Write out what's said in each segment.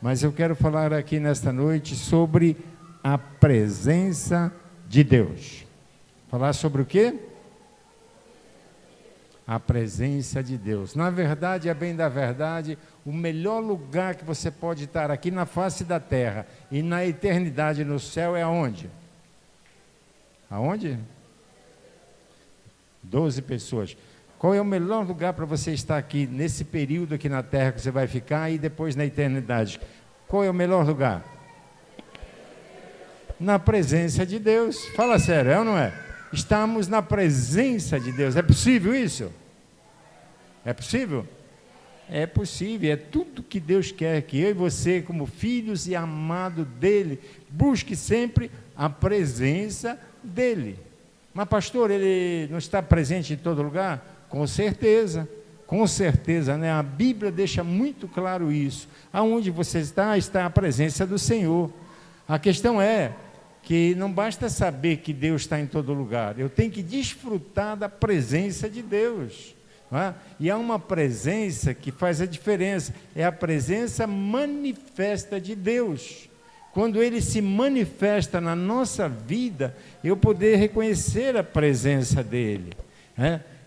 mas eu quero falar aqui nesta noite sobre a presença de Deus. Falar sobre o quê? A presença de Deus. Na verdade, é bem da verdade, o melhor lugar que você pode estar aqui na face da terra e na eternidade no céu é aonde? Aonde? 12 pessoas. Qual é o melhor lugar para você estar aqui, nesse período aqui na terra que você vai ficar e depois na eternidade? Qual é o melhor lugar? Na presença de Deus. Fala sério, é ou não é? Estamos na presença de Deus. É possível isso? É possível? É possível, é tudo que Deus quer que eu e você, como filhos e amados dEle, busque sempre a presença dEle. Mas pastor, Ele não está presente em todo lugar? Com certeza, né? A Bíblia deixa muito claro isso. Aonde você está, está a presença do Senhor. A questão é que não basta saber que Deus está em todo lugar, eu tenho que desfrutar da presença de Deus. Não é? E há uma presença que faz a diferença, é a presença manifesta de Deus. Quando Ele se manifesta na nossa vida, eu poder reconhecer a presença dEle.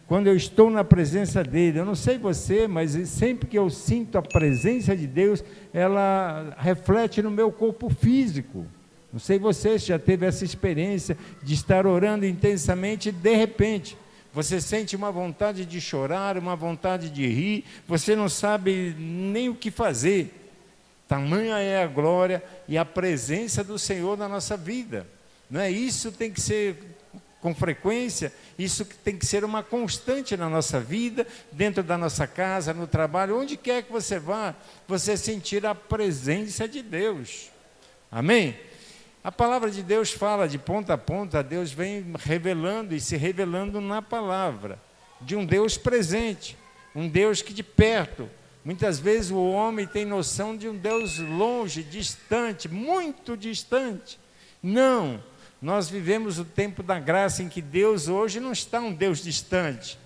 Quando eu estou na presença dEle, eu não sei você, mas sempre que eu sinto a presença de Deus, ela reflete no meu corpo físico. Não sei você se já teve essa experiência de estar orando intensamente e de repente você sente uma vontade de chorar, uma vontade de rir, você não sabe nem o que fazer. Tamanha é a glória e a presença do Senhor na nossa vida. Não é? Isso tem que ser com frequência, isso tem que ser uma constante na nossa vida, dentro da nossa casa, no trabalho, onde quer que você vá, você sentir a presença de Deus. Amém? A palavra de Deus fala de ponta a ponta, Deus vem revelando e se revelando na palavra, de um Deus presente, um Deus que de perto. Muitas vezes o homem tem noção de um Deus longe, distante, muito distante. Não, nós vivemos o tempo da graça em que Deus hoje não está um Deus distante,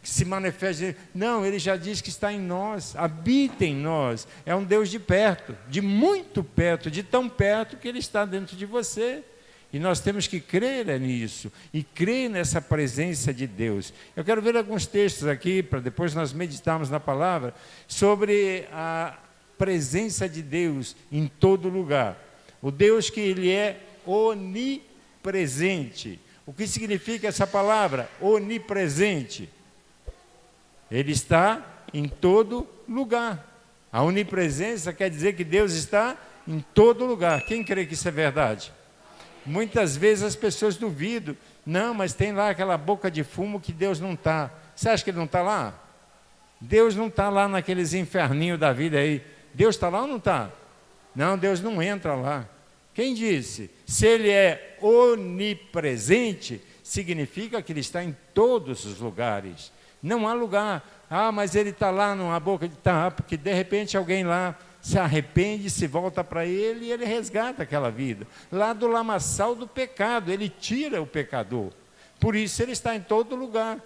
que se manifesta. Não, Ele já diz que está em nós, habita em nós. É um Deus de perto, de muito perto, de tão perto que Ele está dentro de você. E nós temos que crer nisso, e crer nessa presença de Deus. Eu quero ver alguns textos aqui, para depois nós meditarmos na palavra, sobre a presença de Deus em todo lugar. O Deus que Ele é onipresente. O que significa essa palavra? Onipresente. Ele está em todo lugar. A onipresença quer dizer que Deus está em todo lugar. Quem crê que isso é verdade? Muitas vezes as pessoas duvidam. Não, mas tem lá aquela boca de fumo que Deus não está. Você acha que Ele não está lá? Deus não está lá naqueles inferninhos da vida aí. Deus está lá ou não está? Não, Deus não entra lá. Quem disse? Se Ele é onipresente, significa que Ele está em todos os lugares. Não há lugar. Mas Ele está lá numa boca de... Tá, porque de repente alguém lá se arrepende, se volta para Ele e Ele resgata aquela vida. Lá do lamaçal do pecado, Ele tira o pecador. Por isso Ele está em todo lugar.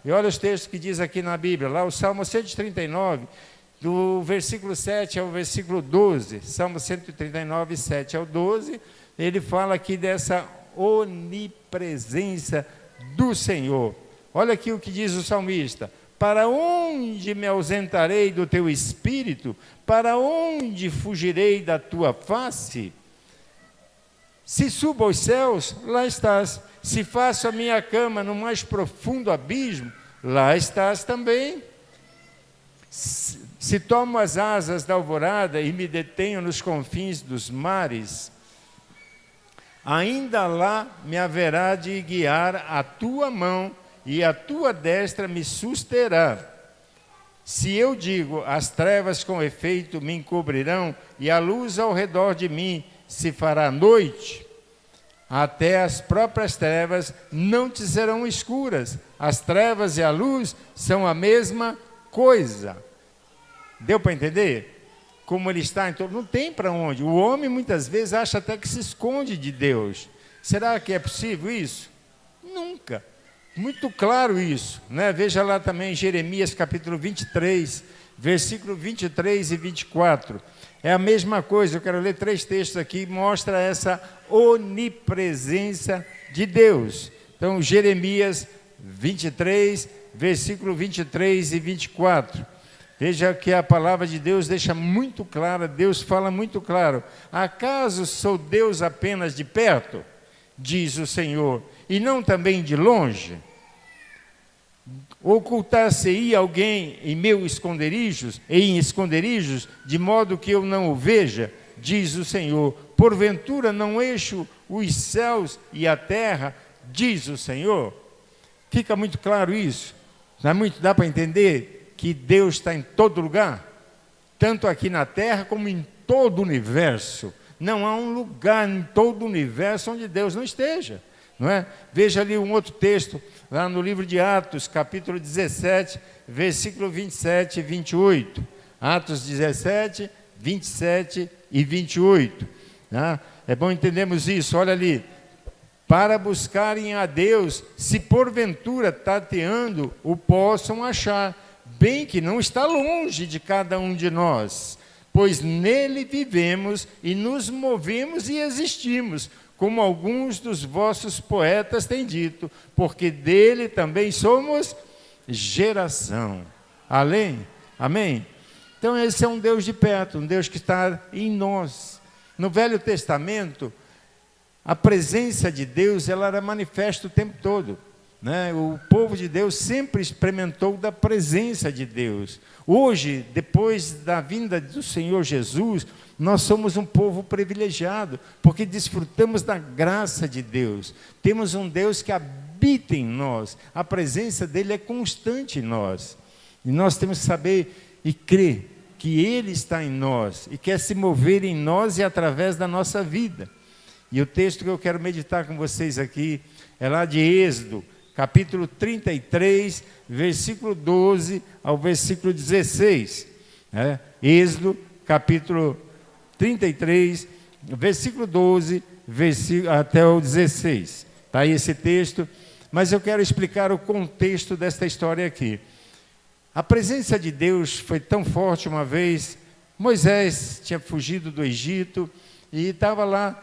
E olha os textos que diz aqui na Bíblia, lá o Salmo 139, do versículo 7 ao versículo 12, Salmo 139, 7 ao 12, ele fala aqui dessa onipresença do Senhor. Olha aqui o que diz o salmista: para onde me ausentarei do teu espírito? Para onde fugirei da tua face? Se subo aos céus, lá estás. Se faço a minha cama no mais profundo abismo, lá estás também. Se tomo as asas da alvorada e me detenho nos confins dos mares, ainda lá me haverá de guiar a tua mão, e a tua destra me susterá. Se eu digo, as trevas com efeito me encobrirão, e a luz ao redor de mim se fará noite, até as próprias trevas não te serão escuras. As trevas e a luz são a mesma coisa. Deu para entender? Como Ele está em todo... Não tem para onde. O homem muitas vezes acha até que se esconde de Deus. Será que é possível isso? Nunca. Muito claro isso, né? Veja lá também Jeremias capítulo 23, versículo 23 e 24. É a mesma coisa, eu quero ler 3 textos aqui, mostra essa onipresença de Deus. Então, Jeremias 23, versículo 23 e 24. Veja que a palavra de Deus deixa muito clara, Deus fala muito claro. Acaso sou Deus apenas de perto? Diz o Senhor, e não também de longe? Ocultar-se-ia alguém em esconderijos, de modo que eu não o veja, diz o Senhor. Porventura não encho os céus e a terra, diz o Senhor. Fica muito claro isso? Dá para entender que Deus está em todo lugar? Tanto aqui na terra como em todo o universo. Não há um lugar em todo o universo onde Deus não esteja. Não é? Veja ali um outro texto, lá no livro de Atos, capítulo 17, versículo 27 e 28. Atos 17, 27 e 28. Né? É bom entendermos isso, olha ali. Para buscarem a Deus, se porventura tateando o possam achar, bem que não está longe de cada um de nós, pois nele vivemos e nos movemos e existimos, como alguns dos vossos poetas têm dito, porque dele também somos geração. Amém? Então esse é um Deus de perto, um Deus que está em nós. No Velho Testamento, a presença de Deus ela era manifesta o tempo todo. Né? O povo de Deus sempre experimentou da presença de Deus. Hoje, depois da vinda do Senhor Jesus, nós somos um povo privilegiado, porque desfrutamos da graça de Deus. Temos um Deus que habita em nós, a presença dele é constante em nós. E nós temos que saber e crer que ele está em nós e quer se mover em nós e através da nossa vida. E o texto que eu quero meditar com vocês aqui é lá de Êxodo, capítulo 33, versículo 12 ao versículo 16. Êxodo, capítulo 33, versículo 12 até o 16. Está aí esse texto, mas eu quero explicar o contexto desta história aqui. A presença de Deus foi tão forte uma vez. Moisés tinha fugido do Egito e estava lá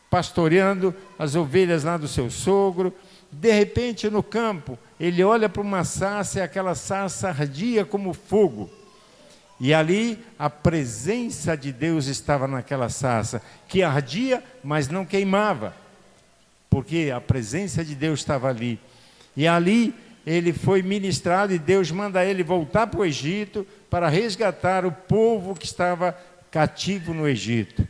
pastoreando as ovelhas lá do seu sogro. De repente, no campo, ele olha para uma sarça e aquela sarça ardia como fogo. E ali a presença de Deus estava naquela sarça, que ardia, mas não queimava, porque a presença de Deus estava ali. E ali ele foi ministrado e Deus manda ele voltar para o Egito para resgatar o povo que estava cativo no Egito.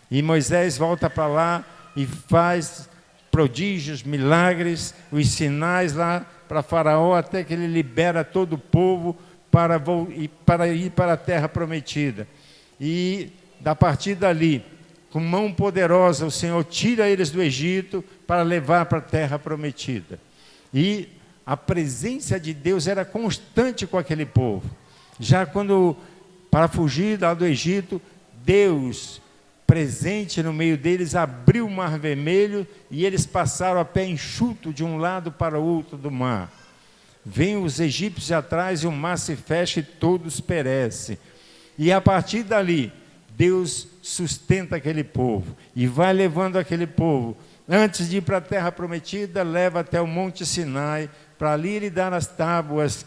E Moisés volta para lá e faz prodígios, milagres, os sinais lá para Faraó, até que ele libera todo o povo para ir para a terra prometida. E a partir dali, com mão poderosa, o Senhor tira eles do Egito para levar para a terra prometida. E a presença de Deus era constante com aquele povo. Já quando, para fugir lá do Egito, Deus, presente no meio deles, abriu o mar vermelho e eles passaram a pé enxuto de um lado para o outro do mar. Vêm os egípcios atrás e o mar se fecha e todos perecem. E a partir dali, Deus sustenta aquele povo e vai levando aquele povo. Antes de ir para a terra prometida, leva até o Monte Sinai, para ali ele dar as tábuas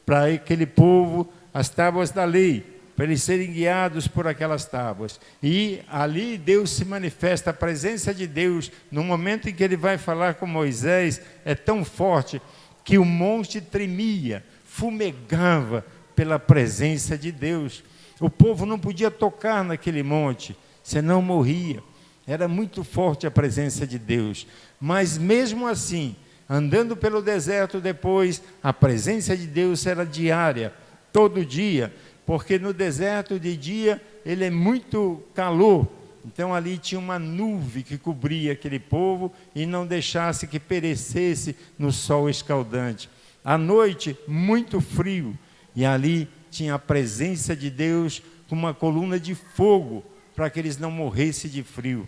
para aquele povo, as tábuas da lei, para eles serem guiados por aquelas tábuas. E ali Deus se manifesta, a presença de Deus, no momento em que ele vai falar com Moisés, é tão forte que o monte tremia, fumegava pela presença de Deus. O povo não podia tocar naquele monte, senão morria. Era muito forte a presença de Deus. Mas mesmo assim, andando pelo deserto depois, a presença de Deus era diária, todo dia, porque no deserto de dia ele é muito calor. Então ali tinha uma nuvem que cobria aquele povo e não deixasse que perecesse no sol escaldante. À noite, muito frio, e ali tinha a presença de Deus com uma coluna de fogo, para que eles não morressem de frio.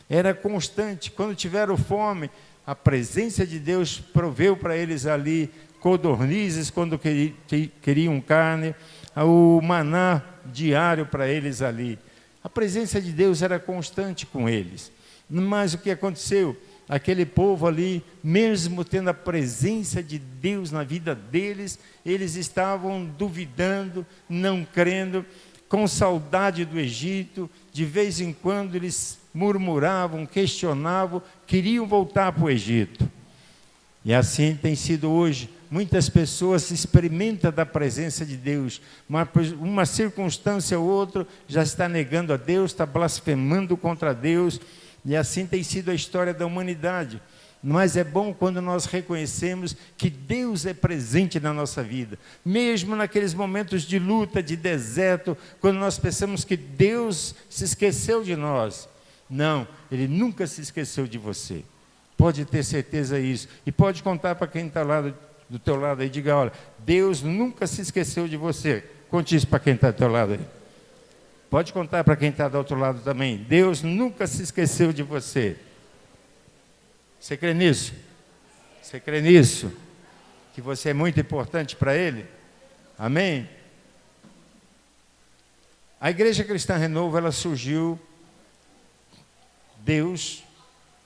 Era constante. Quando tiveram fome, a presença de Deus proveu para eles ali codornizes quando queriam carne, o maná diário para eles ali. A presença de Deus era constante com eles. Mas o que aconteceu? Aquele povo ali, mesmo tendo a presença de Deus na vida deles, eles estavam duvidando, não crendo, com saudade do Egito. De vez em quando eles murmuravam, questionavam, queriam voltar para o Egito. E assim tem sido hoje. Muitas pessoas experimentam da presença de Deus, mas por uma circunstância ou outra já está negando a Deus, está blasfemando contra Deus, e assim tem sido a história da humanidade. Mas é bom quando nós reconhecemos que Deus é presente na nossa vida, mesmo naqueles momentos de luta, de deserto, quando nós pensamos que Deus se esqueceu de nós. Não, Ele nunca se esqueceu de você. Pode ter certeza disso, e pode contar para quem está lá do teu lado aí, diga, olha, Deus nunca se esqueceu de você. Conte isso para quem está do teu lado aí. Pode contar para quem está do outro lado também. Deus nunca se esqueceu de você. Você crê nisso? Você crê nisso? Que você é muito importante para Ele? Amém? A Igreja Cristã Renovo, ela surgiu, Deus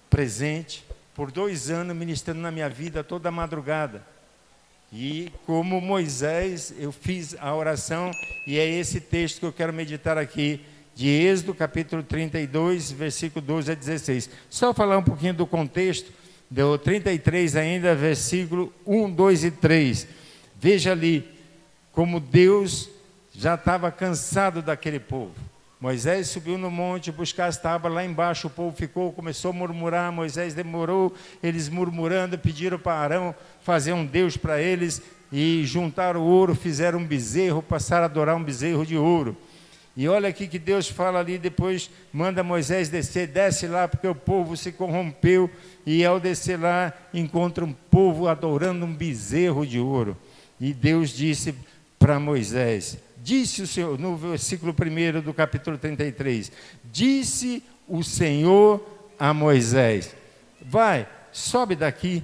presente, por 2 anos ministrando na minha vida toda a madrugada. E como Moisés, eu fiz a oração, e é esse texto que eu quero meditar aqui, de Êxodo, capítulo 32, versículo 12 a 16. Só falar um pouquinho do contexto, do 33 ainda, versículo 1, 2 e 3. Veja ali, como Deus já estava cansado daquele povo. Moisés subiu no monte buscar as tábuas, lá embaixo o povo ficou, começou a murmurar, Moisés demorou, eles murmurando, pediram para Arão fazer um Deus para eles, e juntaram ouro, fizeram um bezerro, passaram a adorar um bezerro de ouro. E olha aqui que Deus fala ali, depois manda Moisés descer, desce lá, porque o povo se corrompeu, e ao descer lá, encontra um povo adorando um bezerro de ouro. E Deus disse para Moisés, disse o Senhor, no versículo 1 do capítulo 33, disse o Senhor a Moisés, vai, sobe daqui,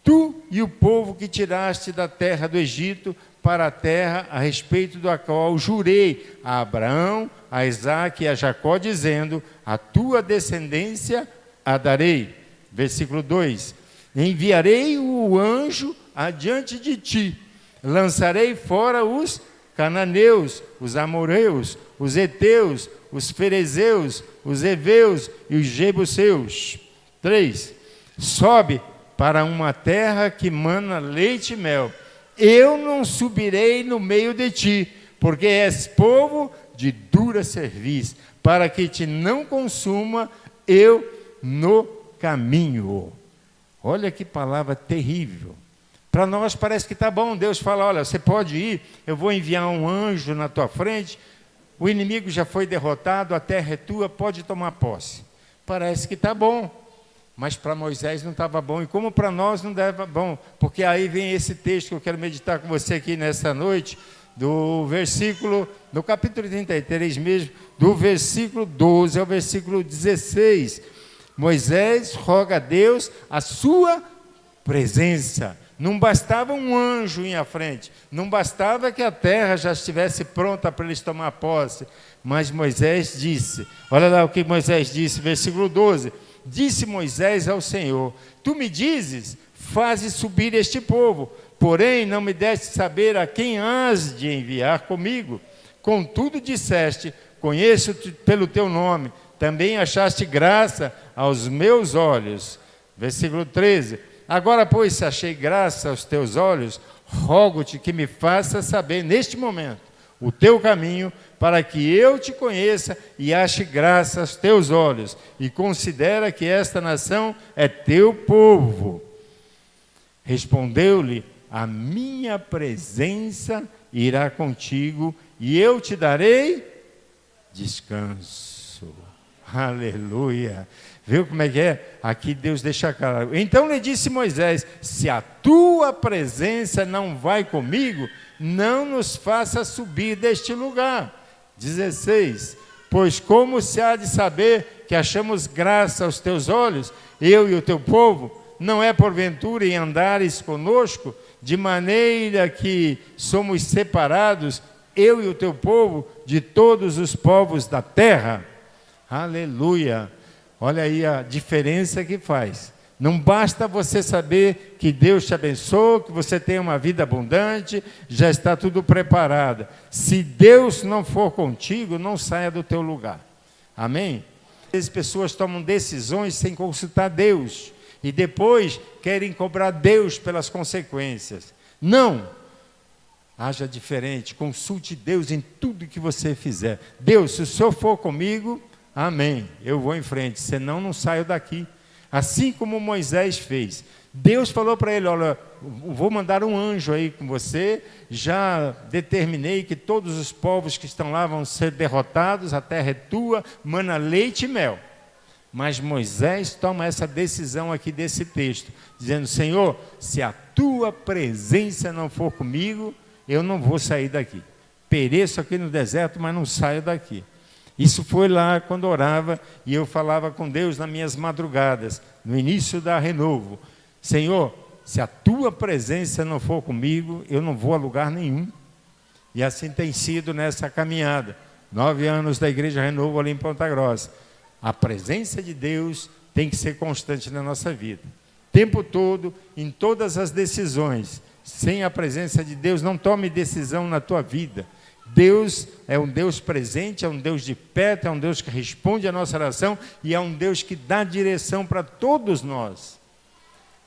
tu e o povo que tiraste da terra do Egito, para a terra a respeito da qual jurei a Abraão, a Isaque e a Jacó, dizendo, a tua descendência a darei. Versículo 2, enviarei o anjo adiante de ti, lançarei fora os cananeus, os amoreus, os heteus, os ferezeus, os heveus e os jebuseus. 3, sobe para uma terra que mana leite e mel. Eu não subirei no meio de ti, porque és povo de dura cerviz, para que te não consuma eu no caminho. Olha que palavra terrível. Para nós parece que está bom, Deus fala, olha, você pode ir, eu vou enviar um anjo na tua frente, o inimigo já foi derrotado, a terra é tua, pode tomar posse. Parece que está bom. Mas para Moisés não estava bom, e como para nós não deve bom, porque aí vem esse texto que eu quero meditar com você aqui nessa noite, do versículo, no capítulo 33 mesmo, do versículo 12 ao versículo 16. Moisés roga a Deus a sua presença. Não bastava um anjo ir à frente, não bastava que a terra já estivesse pronta para eles tomar posse, mas Moisés disse, olha lá o que Moisés disse, versículo 12, disse Moisés ao Senhor, tu me dizes, faze subir este povo, porém não me deste saber a quem hás de enviar comigo. Contudo disseste, conheço-te pelo teu nome, também achaste graça aos meus olhos. Versículo 13, agora pois se achei graça aos teus olhos, rogo-te que me faça saber neste momento o teu caminho, para que eu te conheça e ache graça aos teus olhos, e considera que esta nação é teu povo. Respondeu-lhe, a minha presença irá contigo, e eu te darei descanso. Aleluia. Viu como é que é? Aqui Deus deixa claro. Então lhe disse Moisés, se a tua presença não vai comigo, não nos faça subir deste lugar. 16, pois como se há de saber que achamos graça aos teus olhos, eu e o teu povo, não é porventura em andares conosco, de maneira que somos separados eu e o teu povo, de todos os povos da terra. Aleluia! Olha aí a diferença que faz. Não basta você saber que Deus te abençoou, que você tem uma vida abundante, já está tudo preparado. Se Deus não for contigo, não saia do teu lugar. Amém? As pessoas tomam decisões sem consultar Deus e depois querem cobrar Deus pelas consequências. Não! Haja diferente, consulte Deus em tudo que você fizer. Deus, se o Senhor for comigo, amém, eu vou em frente, senão não saio daqui. Assim como Moisés fez. Deus falou para ele, olha, vou mandar um anjo aí com você, já determinei que todos os povos que estão lá vão ser derrotados, a terra é tua, mana leite e mel. Mas Moisés toma essa decisão aqui desse texto, dizendo, Senhor, se a tua presença não for comigo, eu não vou sair daqui. Pereço aqui no deserto, mas não saio daqui. Isso foi lá quando orava e eu falava com Deus nas minhas madrugadas, no início da Renovo. Senhor, se a tua presença não for comigo, eu não vou a lugar nenhum. E assim tem sido nessa caminhada. 9 anos da Igreja Renovo ali em Ponta Grossa. A presença de Deus tem que ser constante na nossa vida. O tempo todo, em todas as decisões. Sem a presença de Deus, não tome decisão na tua vida. Deus é um Deus presente, é um Deus de perto, é um Deus que responde à nossa oração e é um Deus que dá direção para todos nós.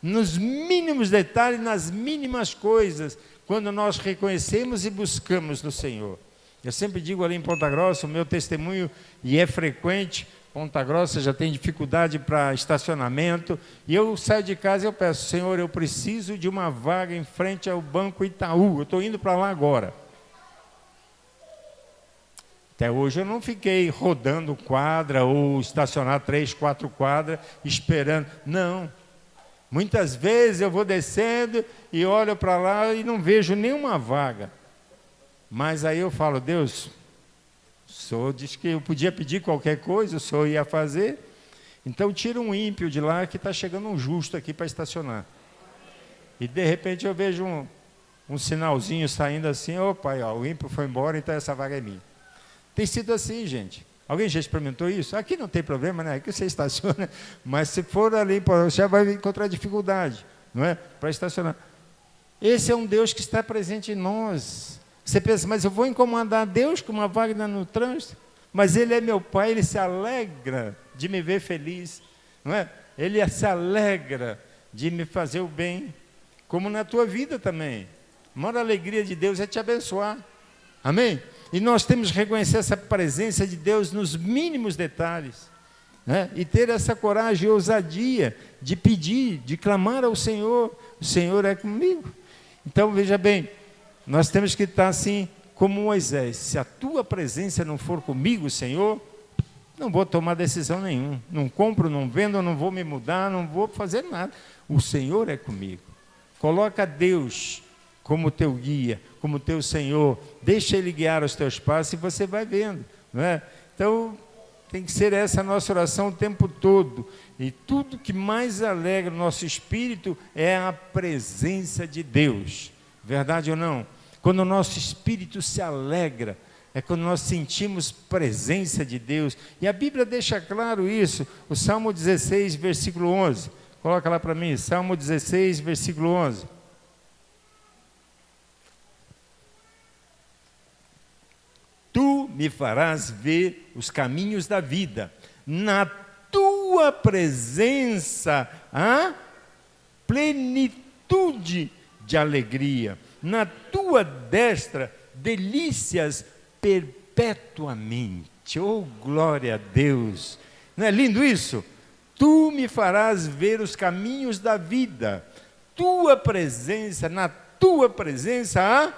Nos mínimos detalhes, nas mínimas coisas, quando nós reconhecemos e buscamos no Senhor. Eu sempre digo ali em Ponta Grossa, o meu testemunho, e é frequente, Ponta Grossa já tem dificuldade para estacionamento, e eu saio de casa e eu peço, Senhor, eu preciso de uma vaga em frente ao Banco Itaú, eu estou indo para lá agora. Até hoje eu não fiquei rodando quadra ou estacionar 3, 4 quadras esperando. Não. Muitas vezes eu vou descendo e olho para lá e não vejo nenhuma vaga. Mas aí eu falo, Deus, o Senhor disse que eu podia pedir qualquer coisa, o Senhor ia fazer. Então tira um ímpio de lá que está chegando um justo aqui para estacionar. E de repente eu vejo um sinalzinho saindo assim, opa, ó, o ímpio foi embora, então essa vaga é minha. Tem sido assim, gente. Alguém já experimentou isso? Aqui não tem problema, né? Aqui você estaciona, mas se for ali, você já vai encontrar dificuldade, não é? Para estacionar. Esse é um Deus que está presente em nós. Você pensa, mas eu vou incomodar Deus com uma vaga no trânsito? Mas Ele é meu Pai, Ele se alegra de me ver feliz, não é? Ele se alegra de me fazer o bem, como na tua vida também. A maior alegria de Deus é te abençoar. Amém? E nós temos que reconhecer essa presença de Deus nos mínimos detalhes, né? E ter essa coragem e ousadia de pedir, de clamar ao Senhor, o Senhor é comigo. Então, veja bem, nós temos que estar assim como Moisés, se a tua presença não for comigo, Senhor, não vou tomar decisão nenhuma, não compro, não vendo, não vou me mudar, não vou fazer nada, o Senhor é comigo. Coloca Deus como teu guia, como teu Senhor, deixa Ele guiar os teus passos e você vai vendo, não é? Então, tem que ser essa a nossa oração o tempo todo, e tudo que mais alegra o nosso espírito é a presença de Deus, verdade ou não? Quando o nosso espírito se alegra, é quando nós sentimos presença de Deus, e a Bíblia deixa claro isso, o Salmo 16, versículo 11, coloca lá para mim, Salmo 16, versículo 11. Tu me farás ver os caminhos da vida, na tua presença há plenitude de alegria, na tua destra delícias perpetuamente. Oh, glória a Deus! Não é lindo isso? Tu me farás ver os caminhos da vida, tua presença, na tua presença há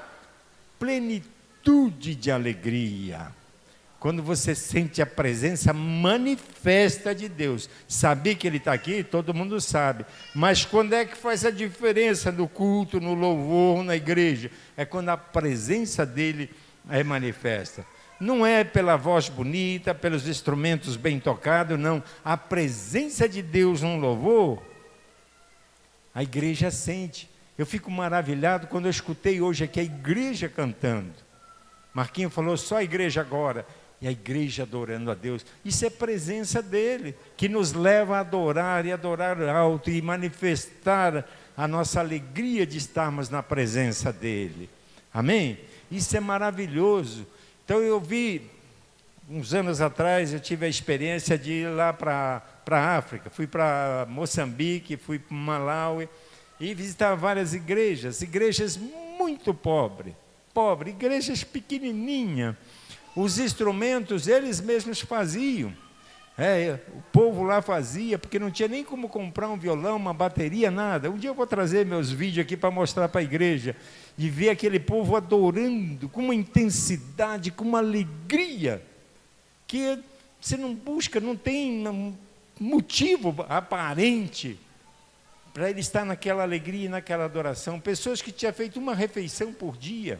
plenitude de alegria. Quando você sente a presença manifesta de Deus, saber que Ele está aqui, todo mundo sabe, mas quando é que faz a diferença no culto, no louvor, na igreja? É quando a presença dEle é manifesta. Não é pela voz bonita, pelos instrumentos bem tocados, não. A presença de Deus num louvor, a igreja sente. Eu fico maravilhado quando eu escutei hoje aqui a igreja cantando. Marquinho falou, só a igreja agora. E a igreja adorando a Deus. Isso é presença dele, que nos leva a adorar e adorar alto e manifestar a nossa alegria de estarmos na presença dele. Amém? Isso é maravilhoso. Então eu vi, uns anos atrás, eu tive a experiência de ir lá para a África. Fui para Moçambique, fui para Malawi e visitar várias igrejas muito pobres, igrejas pequenininhas. Os instrumentos eles mesmos faziam. O povo lá fazia, porque não tinha nem como comprar um violão, uma bateria, nada. Um dia eu vou trazer meus vídeos aqui para mostrar para a igreja e ver aquele povo adorando com uma intensidade, com uma alegria, que você não busca, não tem motivo aparente para ele estar naquela alegria e naquela adoração. Pessoas que tinham feito uma refeição por dia,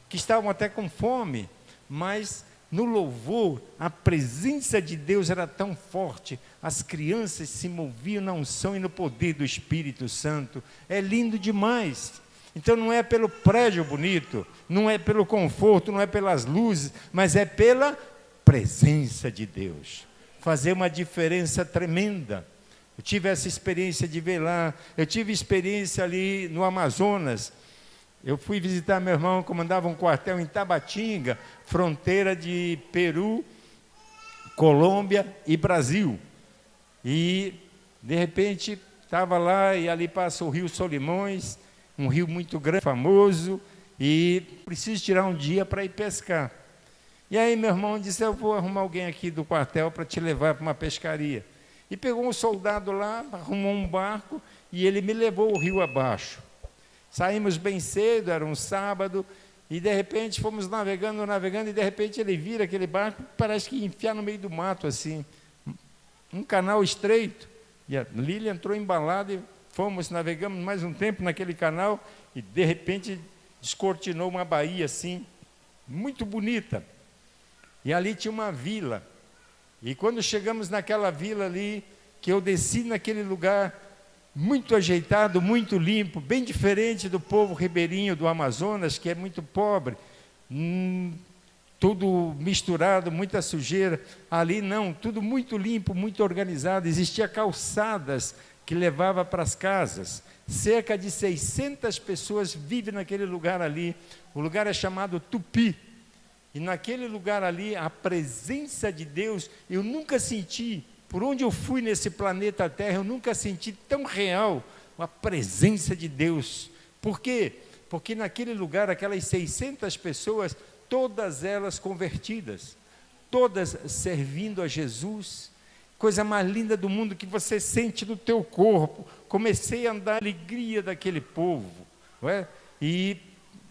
que estavam até com fome, mas no louvor, a presença de Deus era tão forte, as crianças se moviam na unção e no poder do Espírito Santo. É lindo demais. Então não é pelo prédio bonito, não é pelo conforto, não é pelas luzes, mas é pela presença de Deus. Fazer uma diferença tremenda. Eu tive essa experiência de ver lá, eu tive experiência ali no Amazonas. Eu fui visitar meu irmão, comandava um quartel em Tabatinga, fronteira de Peru, Colômbia e Brasil. E, de repente, estava lá e ali passa o rio Solimões, um rio muito grande, famoso, e preciso tirar um dia para ir pescar. E aí meu irmão disse, eu vou arrumar alguém aqui do quartel para te levar para uma pescaria. E pegou um soldado lá, arrumou um barco, e ele me levou o rio abaixo. Saímos bem cedo, era um sábado, e de repente fomos navegando, e de repente ele vira aquele barco, parece que enfiar no meio do mato, assim, um canal estreito. E a Lília entrou embalada e navegamos mais um tempo naquele canal, e de repente descortinou uma baía assim, muito bonita. E ali tinha uma vila. E quando chegamos naquela vila ali, que eu desci naquele lugar, muito ajeitado, muito limpo, bem diferente do povo ribeirinho do Amazonas, que é muito pobre, tudo misturado, muita sujeira. Ali não, tudo muito limpo, muito organizado. Existia calçadas que levava para as casas. Cerca de 600 pessoas vivem naquele lugar ali. O lugar é chamado Tupi. E naquele lugar ali, a presença de Deus, eu nunca senti. Por onde eu fui nesse planeta Terra, eu nunca senti tão real a presença de Deus. Por quê? Porque naquele lugar, aquelas 600 pessoas, todas elas convertidas, todas servindo a Jesus. Coisa mais linda do mundo que você sente no teu corpo. Comecei a andar a alegria daquele povo, não é? E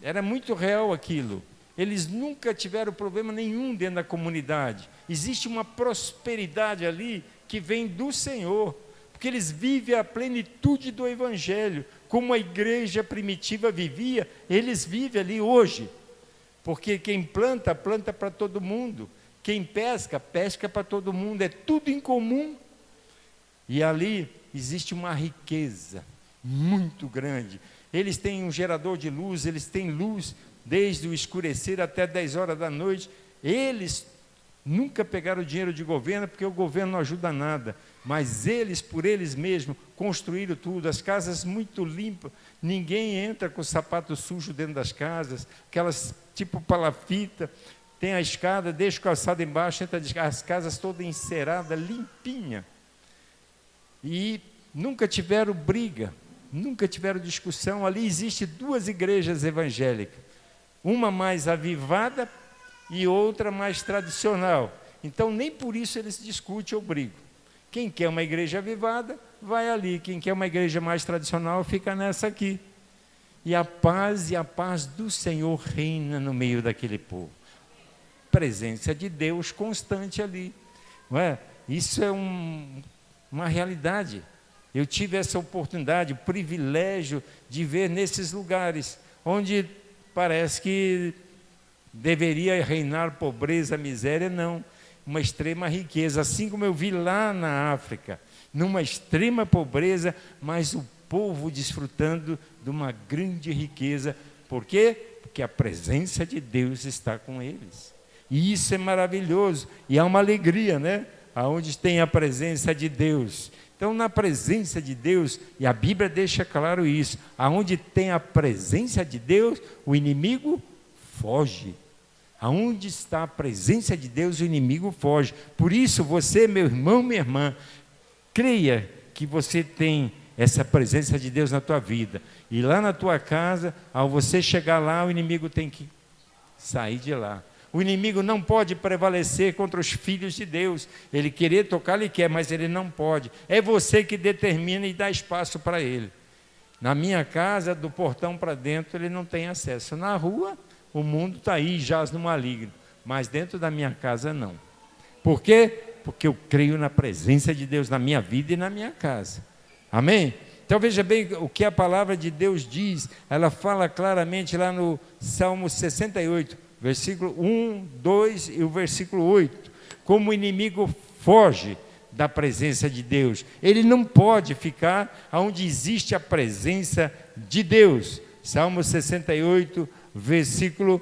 era muito real aquilo. Eles nunca tiveram problema nenhum dentro da comunidade. Existe uma prosperidade ali que vem do Senhor, porque eles vivem a plenitude do Evangelho, como a igreja primitiva vivia, eles vivem ali hoje, porque quem planta, planta para todo mundo, quem pesca, pesca para todo mundo, é tudo em comum, e ali existe uma riqueza muito grande. Eles têm um gerador de luz, eles têm luz desde o escurecer até 10 horas da noite, eles nunca pegaram dinheiro de governo, porque o governo não ajuda nada, mas eles, por eles mesmos, construíram tudo, as casas muito limpas, ninguém entra com o sapato sujo dentro das casas, aquelas tipo palafita, tem a escada, deixa o calçado embaixo, entra as casas todas enceradas, limpinha, e nunca tiveram briga, nunca tiveram discussão. Ali existe 2 igrejas evangélicas, uma mais avivada e outra mais tradicional. Então, nem por isso eles discutem ou brigam. Quem quer uma igreja avivada, vai ali. Quem quer uma igreja mais tradicional, fica nessa aqui. E a paz do Senhor reina no meio daquele povo. Presença de Deus constante ali. Não é? Isso é uma realidade. Eu tive essa oportunidade, o privilégio de ver nesses lugares, onde parece que deveria reinar pobreza, miséria, não. Uma extrema riqueza, assim como eu vi lá na África, numa extrema pobreza, mas o povo desfrutando de uma grande riqueza. Por quê? Porque a presença de Deus está com eles. E isso é maravilhoso. E há uma alegria, né? Aonde tem a presença de Deus. Então, na presença de Deus, e a Bíblia deixa claro isso, aonde tem a presença de Deus, o inimigo foge. Aonde está a presença de Deus, o inimigo foge. Por isso, você, meu irmão, minha irmã, creia que você tem essa presença de Deus na tua vida. E lá na tua casa, ao você chegar lá, o inimigo tem que sair de lá. O inimigo não pode prevalecer contra os filhos de Deus. Ele querer tocar, ele quer, mas ele não pode. É você que determina e dá espaço para ele. Na minha casa, do portão para dentro, ele não tem acesso. Na rua, o mundo está aí, jaz no maligno. Mas dentro da minha casa, não. Por quê? Porque eu creio na presença de Deus na minha vida e na minha casa. Amém? Então veja bem o que a palavra de Deus diz. Ela fala claramente lá no Salmo 68. Versículo 1, 2 e o versículo 8. Como o inimigo foge da presença de Deus. Ele não pode ficar onde existe a presença de Deus. Salmo 68, versículo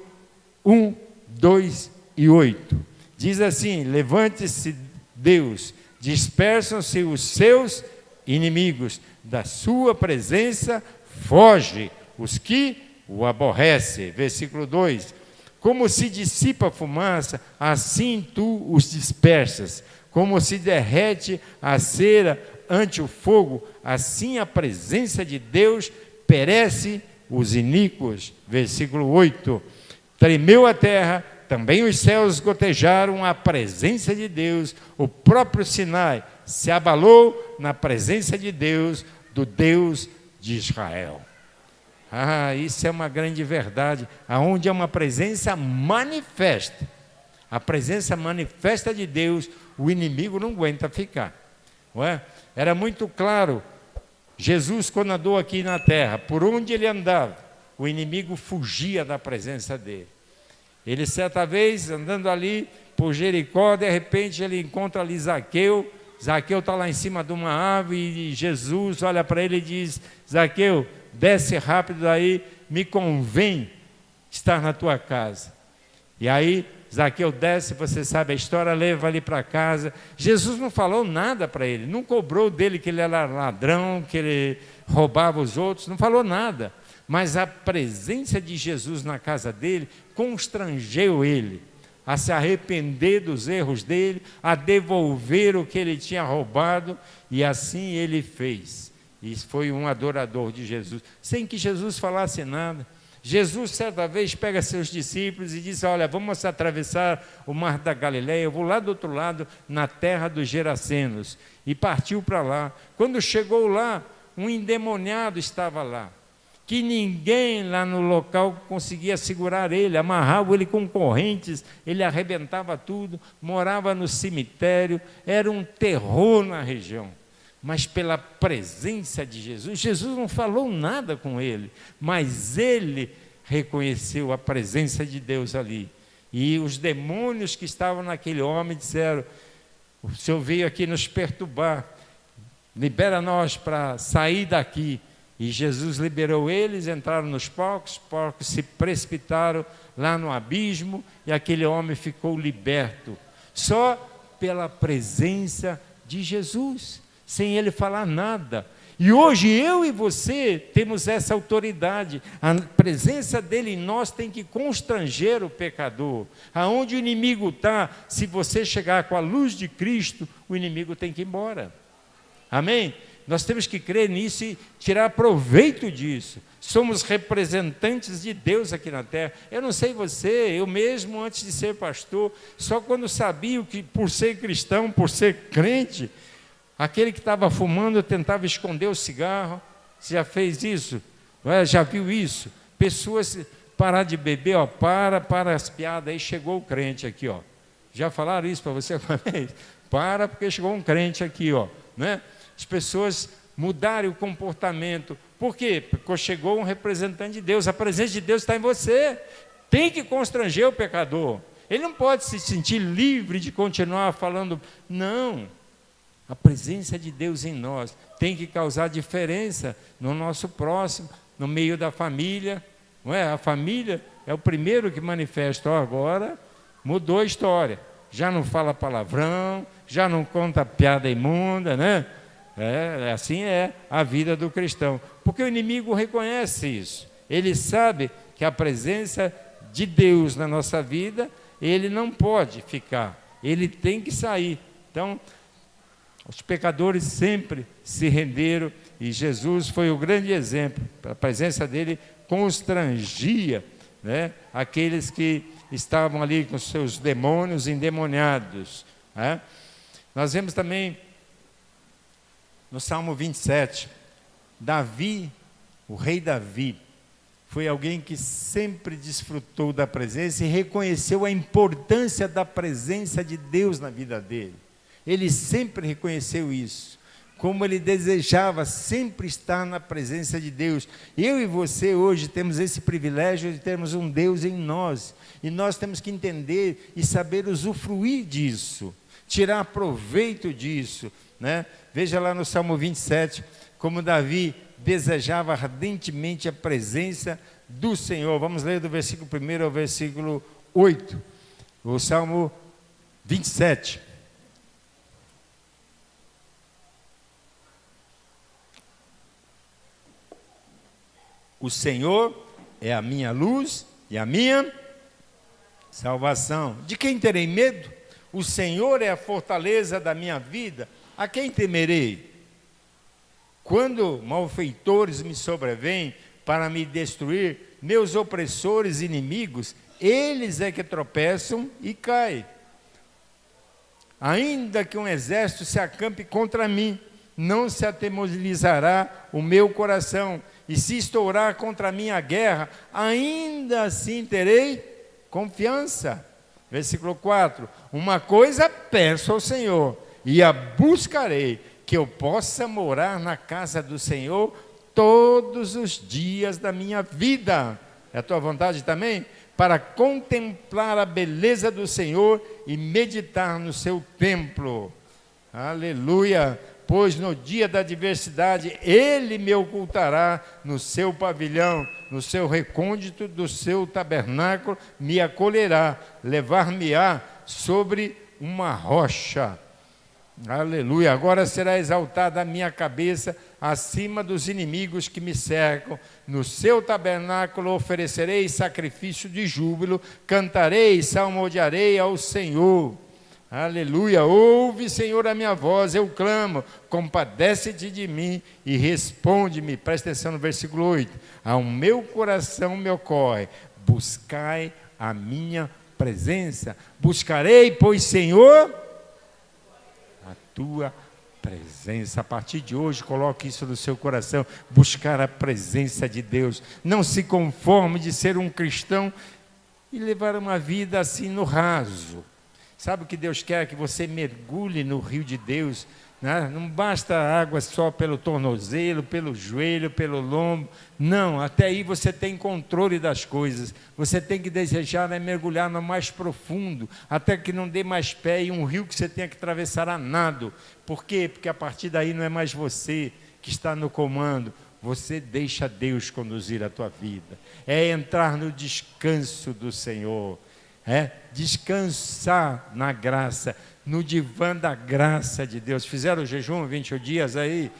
1, 2 e 8. Diz assim: levante-se Deus, dispersam-se os seus inimigos. Da sua presença foge os que o aborrecem. Versículo 2. Como se dissipa a fumaça, assim tu os dispersas. Como se derrete a cera ante o fogo, assim a presença de Deus perece os iníquos. Versículo 8. Tremeu a terra, também os céus gotejaram a presença de Deus. O próprio Sinai se abalou na presença de Deus, do Deus de Israel. Isso é uma grande verdade, aonde é uma presença manifesta. A presença manifesta de Deus, o inimigo não aguenta ficar. Não é? Era muito claro, Jesus quando andou aqui na terra, por onde ele andava, o inimigo fugia da presença dele. Ele certa vez, andando ali por Jericó, de repente ele encontra ali Zaqueu. Zaqueu está lá em cima de uma árvore e Jesus olha para ele e diz: Zaqueu, desce rápido daí, me convém estar na tua casa. E aí Zaqueu desce, você sabe a história, leva ali para casa. Jesus não falou nada para ele, não cobrou dele que ele era ladrão, que ele roubava os outros, não falou nada. Mas a presença de Jesus na casa dele constrangeu ele a se arrepender dos erros dele, a devolver o que ele tinha roubado, e assim ele fez. E foi um adorador de Jesus, sem que Jesus falasse nada. Jesus, certa vez, pega seus discípulos e diz: olha, vamos atravessar o mar da Galileia, eu vou lá do outro lado, na terra dos Gerasenos. E partiu para lá. Quando chegou lá, um endemoniado estava lá, que ninguém lá no local conseguia segurar ele, amarrava ele com correntes, ele arrebentava tudo, morava no cemitério, era um terror na região. Mas pela presença de Jesus, Jesus não falou nada com ele, mas ele reconheceu a presença de Deus ali. E os demônios que estavam naquele homem disseram: o Senhor veio aqui nos perturbar, libera nós para sair daqui. E Jesus liberou eles, entraram nos porcos se precipitaram lá no abismo, e aquele homem ficou liberto, só pela presença de Jesus, sem ele falar nada. E hoje eu e você temos essa autoridade, a presença dele em nós tem que constranger o pecador. Aonde o inimigo está, se você chegar com a luz de Cristo, o inimigo tem que ir embora. Amém? Nós temos que crer nisso e tirar proveito disso. Somos representantes de Deus aqui na terra. Eu não sei você, eu mesmo antes de ser pastor, só quando sabia que por ser cristão, por ser crente, aquele que estava fumando eu tentava esconder o cigarro. Você já fez isso? Já viu isso? Pessoas parar de beber, para as piadas, aí chegou o crente aqui, ó. Já falaram isso para você uma vez? Para, porque chegou um crente aqui, ó, né? As pessoas mudarem o comportamento. Por quê? Porque chegou um representante de Deus. A presença de Deus está em você. Tem que constranger o pecador. Ele não pode se sentir livre de continuar falando. Não. A presença de Deus em nós tem que causar diferença no nosso próximo, no meio da família. Não é? A família é o primeiro que manifesta, ó, agora mudou a história. Já não fala palavrão, já não conta piada imunda, né? Assim é a vida do cristão. Porque o inimigo reconhece isso. Ele sabe que a presença de Deus na nossa vida, ele não pode ficar, ele tem que sair. Então, os pecadores sempre se renderam e Jesus foi o grande exemplo. A presença dele constrangia, né, aqueles que estavam ali com seus demônios endemoniados, né? Nós vemos também no Salmo 27, Davi, o rei Davi, foi alguém que sempre desfrutou da presença e reconheceu a importância da presença de Deus na vida dele. Ele sempre reconheceu isso, como ele desejava sempre estar na presença de Deus. Eu e você hoje temos esse privilégio de termos um Deus em nós, e nós temos que entender e saber usufruir disso, tirar proveito disso, né? Veja lá no Salmo 27, como Davi desejava ardentemente a presença do Senhor. Vamos ler do versículo 1 ao versículo 8, o Salmo 27. O Senhor é a minha luz e a minha salvação. De quem terei medo? O Senhor é a fortaleza da minha vida. A quem temerei? Quando malfeitores me sobrevêm para me destruir, meus opressores e inimigos, eles é que tropeçam e caem. Ainda que um exército se acampe contra mim, não se atemorizará o meu coração. E se estourar contra mim a guerra, ainda assim terei confiança. Versículo 4. Uma coisa peço ao Senhor, e a buscarei, que eu possa morar na casa do Senhor todos os dias da minha vida. É a tua vontade também? Para contemplar a beleza do Senhor e meditar no seu templo. Aleluia! Pois no dia da adversidade ele me ocultará no seu pavilhão, no seu recôndito do seu tabernáculo, me acolherá, levar-me-á sobre uma rocha. Aleluia, agora será exaltada a minha cabeça acima dos inimigos que me cercam. No seu tabernáculo oferecerei sacrifício de júbilo, cantarei e salmodiarei ao Senhor. Aleluia, ouve, Senhor, a minha voz, eu clamo, compadece-te de mim e responde-me. Presta atenção no versículo 8. Ao meu coração me ocorre, buscai a minha presença. Buscarei, pois, Senhor, a tua presença. A partir de hoje, coloque isso no seu coração, buscar a presença de Deus. Não se conforme de ser um cristão e levar uma vida assim no raso. Sabe o que Deus quer? Que você mergulhe no rio de Deus, né? Não basta água só pelo tornozelo, pelo joelho, pelo lombo. Não, até aí você tem controle das coisas. Você tem que desejar, né, mergulhar no mais profundo, até que não dê mais pé em um rio que você tenha que atravessar a nado. Por quê? Porque a partir daí não é mais você que está no comando. Você deixa Deus conduzir a tua vida. É entrar no descanso do Senhor. Descansar na graça, no divã da graça de Deus. Fizeram o jejum 21 dias aí?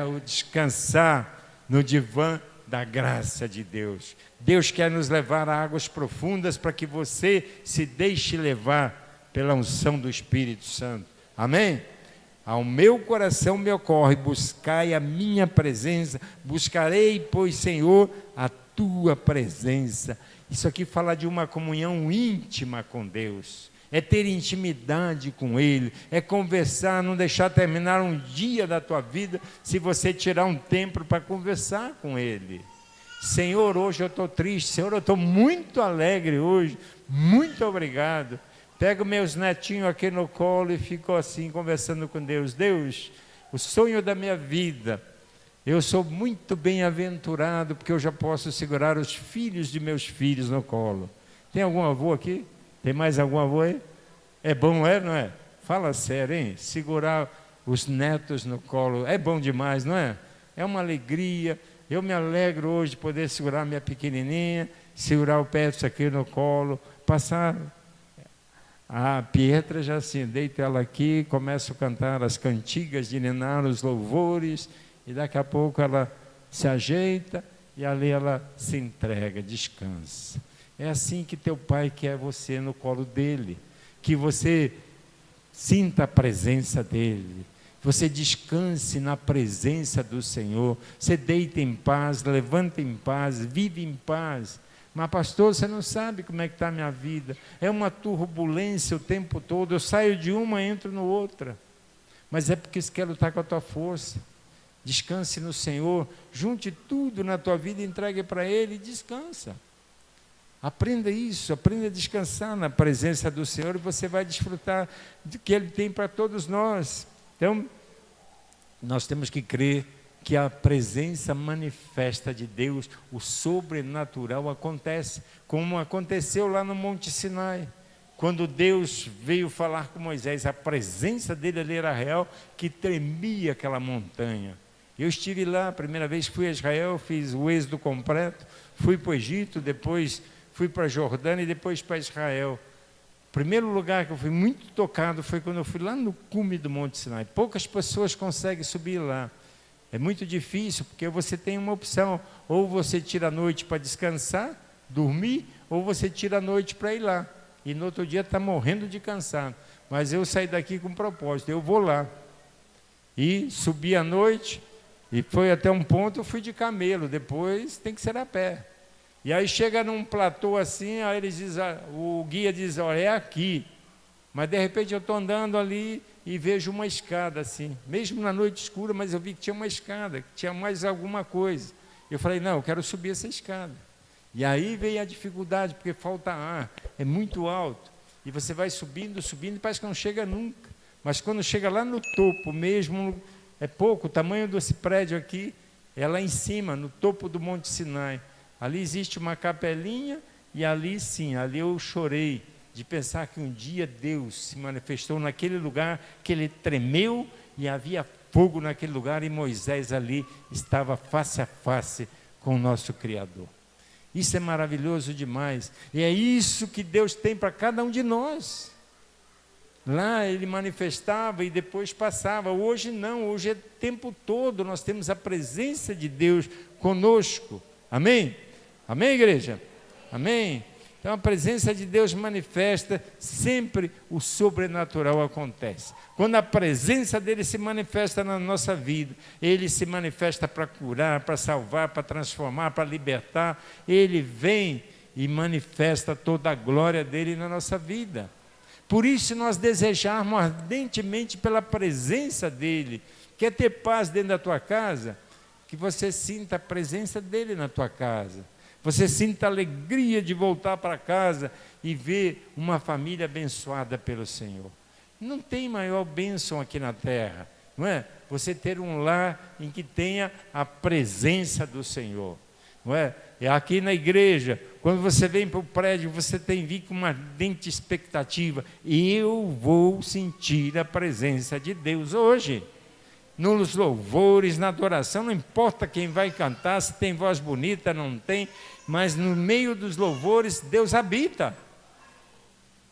O descansar no divã da graça de Deus. Deus quer nos levar a águas profundas para que você se deixe levar pela unção do Espírito Santo. Amém? Ao meu coração me ocorre, buscai a minha presença, buscarei, pois, Senhor, a tua presença. Isso aqui fala de uma comunhão íntima com Deus, é ter intimidade com Ele, é conversar, não deixar terminar um dia da tua vida se você tirar um tempo para conversar com Ele. Senhor, hoje eu estou triste, Senhor, eu estou muito alegre hoje, muito obrigado. Pego meus netinhos aqui no colo e fico assim conversando com Deus. Deus, o sonho da minha vida, eu sou muito bem-aventurado porque eu já posso segurar os filhos de meus filhos no colo. Tem algum avô aqui? Tem mais algum avô aí? É bom, não é? Fala sério, hein? Segurar os netos no colo é bom demais, não é? É uma alegria. Eu me alegro hoje de poder segurar minha pequenininha, segurar o Petros aqui no colo, passar. A Pietra já assim, deito ela aqui, começo a cantar as cantigas de ninar, os louvores, e daqui a pouco ela se ajeita e ali ela se entrega, descansa. É assim que teu pai quer você no colo dele, que você sinta a presença dele, você descanse na presença do Senhor, você deita em paz, levanta em paz, vive em paz. Mas pastor, você não sabe como é que está a minha vida, é uma turbulência o tempo todo, eu saio de uma, entro no outra, mas é porque você quer lutar com a tua força. Descanse no Senhor, junte tudo na tua vida, entregue para Ele e descansa. Aprenda isso, aprenda a descansar na presença do Senhor e você vai desfrutar do que Ele tem para todos nós. Então, nós temos que crer que a presença manifesta de Deus, o sobrenatural acontece, como aconteceu lá no Monte Sinai. Quando Deus veio falar com Moisés, a presença dele ali era real, que tremia aquela montanha. Eu estive lá, a primeira vez que fui a Israel, fiz o êxodo completo, fui para o Egito, depois fui para a Jordânia e depois para Israel. O primeiro lugar que eu fui muito tocado foi quando eu fui lá no cume do Monte Sinai. Poucas pessoas conseguem subir lá. É muito difícil, porque você tem uma opção, ou você tira a noite para descansar, dormir, ou você tira a noite para ir lá. E no outro dia está morrendo de cansado. Mas eu saí daqui com um propósito, eu vou lá. E subi à noite, e foi até um ponto, eu fui de camelo, depois tem que ser a pé. E aí chega num platô assim, aí eles dizem, o guia diz, olha, é aqui. Mas de repente eu estou andando ali e vejo uma escada assim, mesmo na noite escura, mas eu vi que tinha uma escada, que tinha mais alguma coisa. Eu falei, não, eu quero subir essa escada. E aí veio a dificuldade, porque falta ar, é muito alto. E você vai subindo, subindo, e parece que não chega nunca. Mas quando chega lá no topo mesmo, é pouco, o tamanho desse prédio aqui, é lá em cima, no topo do Monte Sinai. Ali existe uma capelinha, e ali sim, ali eu chorei, de pensar que um dia Deus se manifestou naquele lugar, que ele tremeu e havia fogo naquele lugar e Moisés ali estava face a face com o nosso Criador. Isso é maravilhoso demais e é isso que Deus tem para cada um de nós. Lá ele manifestava e depois passava, hoje não, hoje é o tempo todo, nós temos a presença de Deus conosco. Amém? Amém, igreja? Amém? Então a presença de Deus manifesta, sempre o sobrenatural acontece. Quando a presença dele se manifesta na nossa vida, ele se manifesta para curar, para salvar, para transformar, para libertar. Ele vem e manifesta toda a glória dele na nossa vida. Por isso nós desejarmos ardentemente pela presença dele. Quer ter paz dentro da tua casa? Que você sinta a presença dele na tua casa. Você sinta a alegria de voltar para casa e ver uma família abençoada pelo Senhor. Não tem maior bênção aqui na terra, não é? Você ter um lar em que tenha a presença do Senhor, não é? É aqui na igreja, quando você vem para o prédio, você tem que vir com uma ardente expectativa. Eu vou sentir a presença de Deus hoje. Nos louvores, na adoração, não importa quem vai cantar, se tem voz bonita, não tem, mas no meio dos louvores, Deus habita.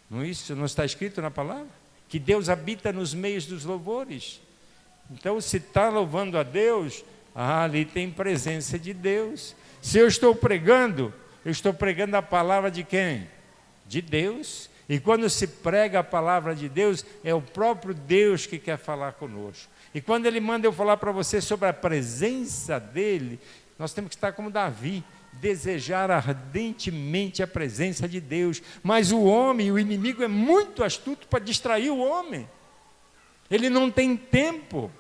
Não, isso não está escrito na palavra? Que Deus habita nos meios dos louvores. Então, se está louvando a Deus, ali tem presença de Deus. Se eu estou pregando a palavra de quem? De Deus. E quando se prega a palavra de Deus, é o próprio Deus que quer falar conosco. E quando ele manda eu falar para você sobre a presença dele, nós temos que estar como Davi, desejar ardentemente a presença de Deus. Mas o homem, o inimigo é muito astuto para distrair o homem. Ele não tem tempo.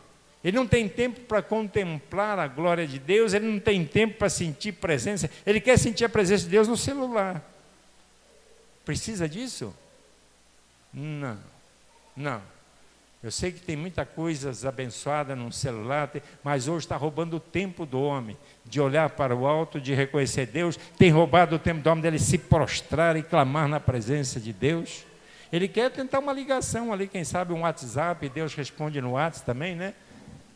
Ele não tem tempo para contemplar a glória de Deus, ele não tem tempo para sentir presença. Ele quer sentir a presença de Deus no celular. Precisa disso? Não, não. Eu sei que tem muita coisa abençoada no celular, mas hoje está roubando o tempo do homem, de olhar para o alto, de reconhecer Deus. Tem roubado o tempo do homem dele se prostrar e clamar na presença de Deus. Ele quer tentar uma ligação ali, quem sabe um WhatsApp, Deus responde no WhatsApp também, né?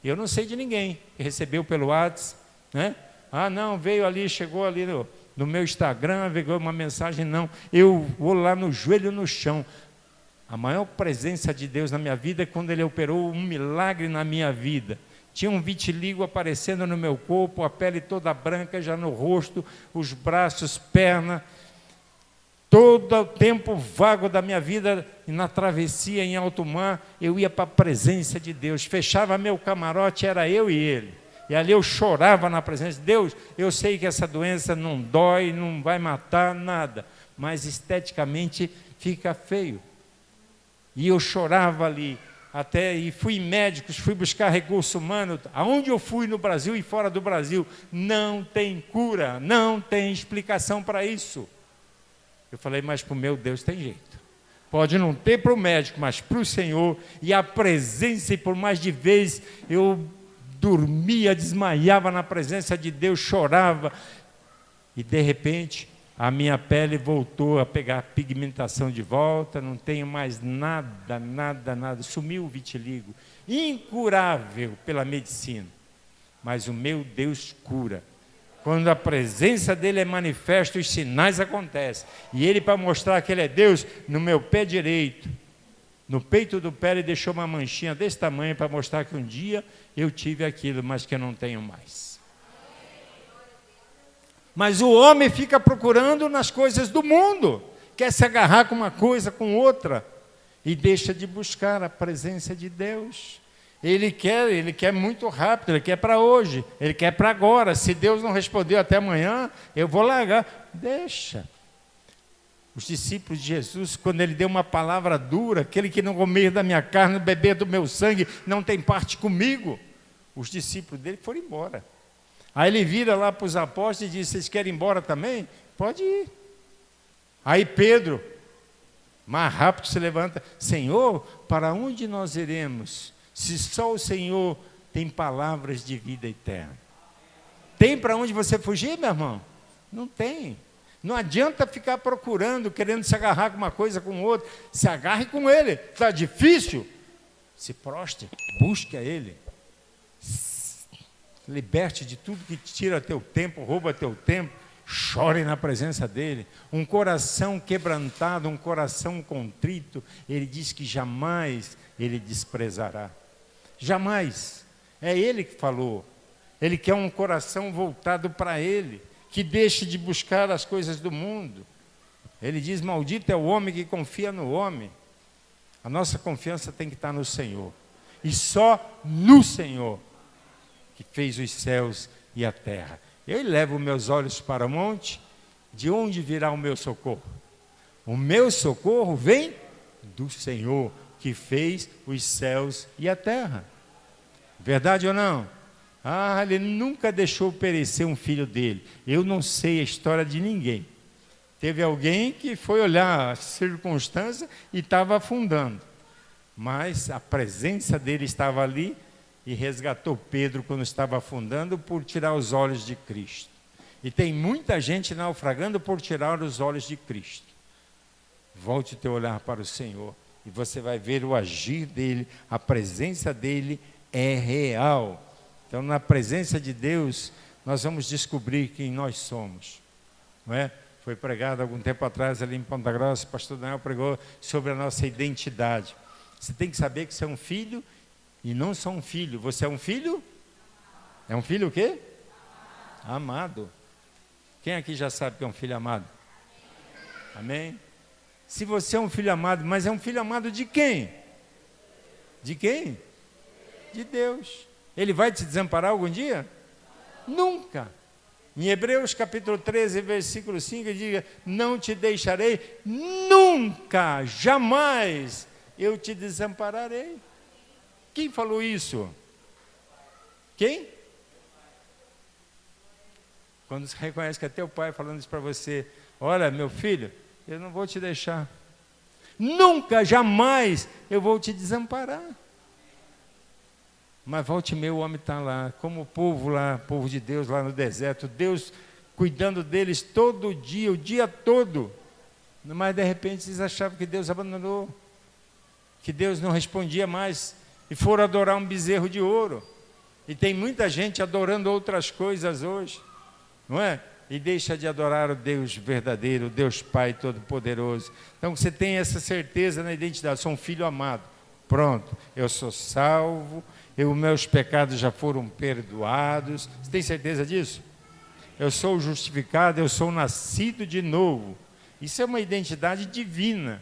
Eu não sei de ninguém que recebeu pelo WhatsApp, né? Ah, não, veio ali, chegou ali no meu Instagram, veio uma mensagem, não. Eu vou lá no joelho no chão. A maior presença de Deus na minha vida é quando Ele operou um milagre na minha vida. Tinha um vitiligo aparecendo no meu corpo, a pele toda branca, já no rosto, os braços, perna. Todo o tempo vago da minha vida, na travessia em alto mar, eu ia para a presença de Deus. Fechava meu camarote, era eu e Ele. E ali eu chorava na presença de Deus. Eu sei que essa doença não dói, não vai matar, nada. Mas esteticamente fica feio. E eu chorava ali. E fui em médicos, fui buscar recurso humano. Aonde eu fui no Brasil e fora do Brasil, não tem cura, não tem explicação para isso. Eu falei, mas para o meu Deus tem jeito. Pode não ter para o médico, mas para o Senhor. E a presença, e por mais de vez eu dormia, desmaiava na presença de Deus, chorava. E de repente a minha pele voltou a pegar pigmentação de volta, não tenho mais nada, sumiu o vitiligo, incurável pela medicina, mas o meu Deus cura. Quando a presença dele é manifesta, os sinais acontecem, e ele, para mostrar que ele é Deus, no meu pé direito, no peito do pé, ele deixou uma manchinha desse tamanho, para mostrar que um dia eu tive aquilo, mas que eu não tenho mais. Mas o homem fica procurando nas coisas do mundo, quer se agarrar com uma coisa, com outra, e deixa de buscar a presença de Deus. Ele quer muito rápido, ele quer para hoje, ele quer para agora. Se Deus não respondeu até amanhã, eu vou largar. Deixa. Os discípulos de Jesus, quando ele deu uma palavra dura, aquele que não comer da minha carne, beber do meu sangue, não tem parte comigo. Os discípulos dele foram embora. Aí ele vira lá para os apóstolos e diz, vocês querem ir embora também? Pode ir. Aí Pedro, mais rápido, se levanta, Senhor, para onde nós iremos? Se só o Senhor tem palavras de vida eterna. Tem para onde você fugir, meu irmão? Não tem. Não adianta ficar procurando, querendo se agarrar com uma coisa, com outra. Se agarre com Ele. Está difícil? Se prostre, busque a Ele. Liberte de tudo que tira teu tempo, rouba teu tempo. Chore na presença dEle. Um coração quebrantado, um coração contrito, Ele diz que jamais Ele desprezará. Jamais. É Ele que falou. Ele quer um coração voltado para Ele, que deixe de buscar as coisas do mundo. Ele diz, maldito é o homem que confia no homem. A nossa confiança tem que estar no Senhor. E só no Senhor, que fez os céus e a terra. Eu elevo meus olhos para o monte, de onde virá o meu socorro? O meu socorro vem do Senhor, que fez os céus e a terra. Verdade ou não? Ah, ele nunca deixou perecer um filho dele. Eu não sei a história de ninguém. Teve alguém que foi olhar a circunstância e estava afundando. Mas a presença dele estava ali e resgatou Pedro quando estava afundando por tirar os olhos de Cristo. E tem muita gente naufragando por tirar os olhos de Cristo. Volte o teu olhar para o Senhor e você vai ver o agir dele, a presença dele é real. Então, na presença de Deus, nós vamos descobrir quem nós somos. Não é? Foi pregado algum tempo atrás ali em Ponta Grossa, o pastor Daniel pregou sobre a nossa identidade. Você tem que saber que você é um filho e não só um filho. Você é um filho? É um filho o quê? Amado. Quem aqui já sabe que é um filho amado? Amém? Se você é um filho amado, mas é um filho amado de quem? De quem? De Deus. Ele vai te desamparar algum dia? Nunca. Em Hebreus capítulo 13, versículo 5, ele diz, não te deixarei nunca, jamais eu te desampararei. Quem falou isso? Quem? Quando você reconhece que é teu pai falando isso para você, olha, meu filho, eu não vou te deixar. Nunca, jamais eu vou te desamparar. Mas volte meu, o homem está lá, como o povo lá, povo de Deus lá no deserto, Deus cuidando deles todo dia, o dia todo. Mas de repente eles achavam que Deus abandonou, que Deus não respondia mais, e foram adorar um bezerro de ouro. E tem muita gente adorando outras coisas hoje. não é? E deixa de adorar o Deus verdadeiro, o Deus Pai Todo-Poderoso. Então você tem essa certeza na identidade, sou um filho amado. Pronto, eu sou salvo, meus pecados já foram perdoados. Você tem certeza disso? Eu sou justificado, eu sou nascido de novo. Isso é uma identidade divina,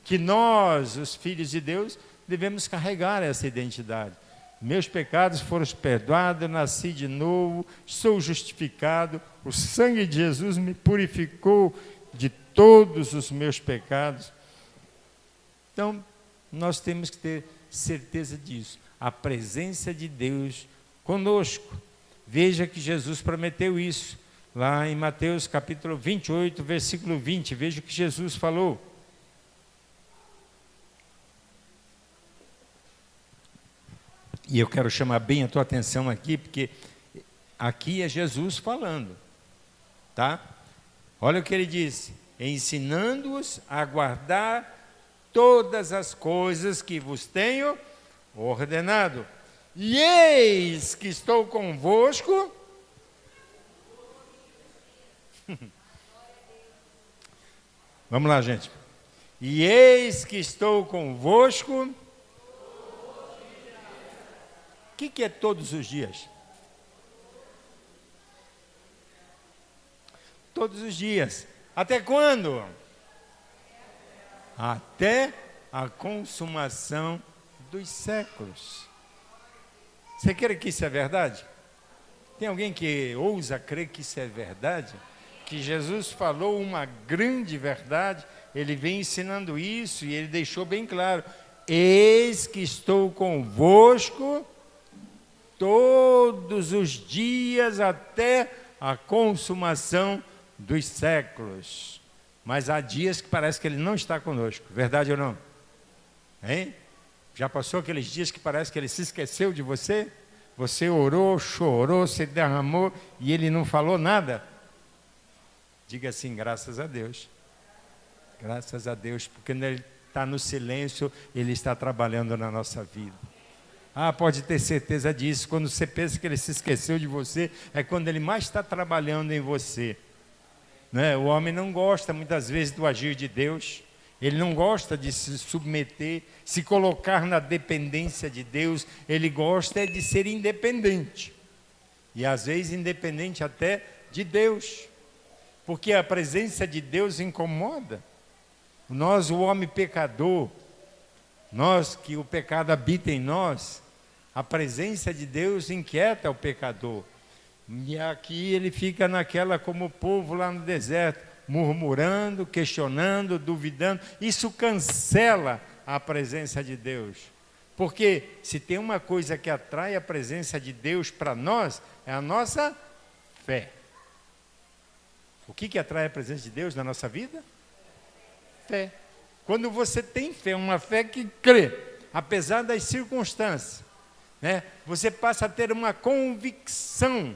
que nós, os filhos de Deus, devemos carregar essa identidade. Meus pecados foram perdoados, eu nasci de novo, sou justificado, o sangue de Jesus me purificou de todos os meus pecados. Então, nós temos que ter certeza disso, a presença de Deus conosco. Veja que Jesus prometeu isso, lá em Mateus capítulo 28, versículo 20, veja o que Jesus falou. E eu quero chamar bem a tua atenção aqui, porque aqui é Jesus falando, tá? Olha o que ele disse: ensinando-os a guardar todas as coisas que vos tenho ordenado. E eis que estou convosco. Vamos lá, gente. E eis que estou convosco. O que é todos os dias? Todos os dias. Até quando? Até a consumação dos séculos. Você crê que isso é verdade? Tem alguém que ousa crer que isso é verdade? Que Jesus falou uma grande verdade, ele vem ensinando isso e ele deixou bem claro: eis que estou convosco todos os dias até a consumação dos séculos. Mas há dias que parece que ele não está conosco, verdade ou não? Hein? Já passou aqueles dias que parece que ele se esqueceu de você? Você orou, chorou, se derramou e ele não falou nada? Diga assim: graças a Deus. Graças a Deus, porque quando ele está no silêncio, ele está trabalhando na nossa vida. Ah, pode ter certeza disso. Quando você pensa que ele se esqueceu de você, é quando ele mais está trabalhando em você. Né? O homem não gosta muitas vezes do agir de Deus. Ele não gosta de se submeter, se colocar na dependência de Deus. Ele gosta de ser independente. E às vezes independente até de Deus. Porque a presença de Deus incomoda. Nós, o homem pecador, nós que o pecado habita em nós, a presença de Deus inquieta o pecador. E aqui ele fica naquela como o povo lá no deserto, murmurando, questionando, duvidando. Isso cancela a presença de Deus. Porque se tem uma coisa que atrai a presença de Deus para nós, é a nossa fé. O que atrai a presença de Deus na nossa vida? Fé. Quando você tem fé, uma fé que crê, apesar das circunstâncias, né, você passa a ter uma convicção.